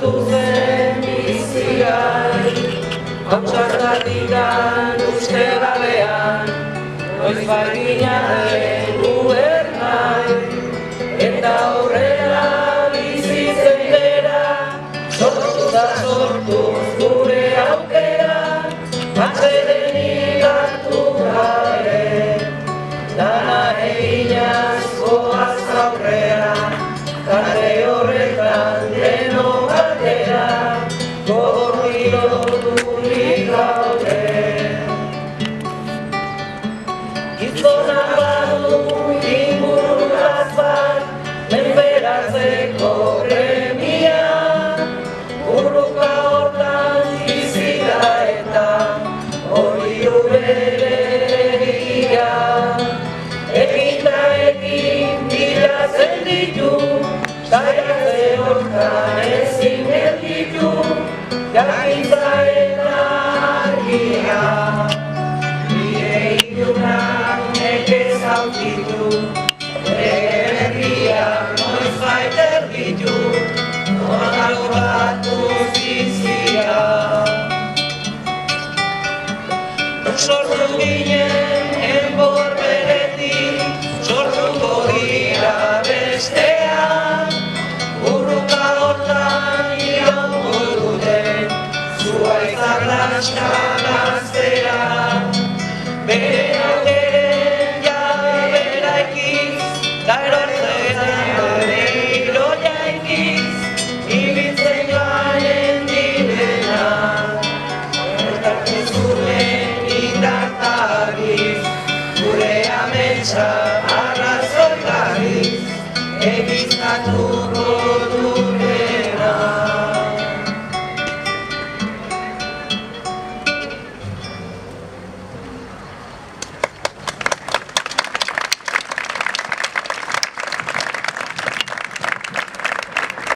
sartu zen bizigai, hautsatzatikan uste gabean, noiz baginaen guber nahi, eta horrela bizitzen dira, sortu da sortuz gure aukera, atsedenik hartu gabe, dana eginaz goaz aurrera, kale horretan deno batera, gogorri loturik gaude. Gizonak badu inguruaz bat, menperatzeko premia, burruka hortan bizi da eta hori bere egia. Egita egin bilatzen ditu, saiatze hortan ezin gelditu, jakintza eta argia. Nire ilunak nekez aurkitu, herria noiz baiter ditu, nola batu zizia. Sortu ginen enbor beretik, sortuko dira bestean, burruka hortan iraungo duten, zuaitzak laskan aztean. Beren aukeren jabe eraikiz, da erortzen berriro jaikiz, ibiltzen garen direna, ertakizunen indartariz, gure ametsa arrazoi garriz, egiztatu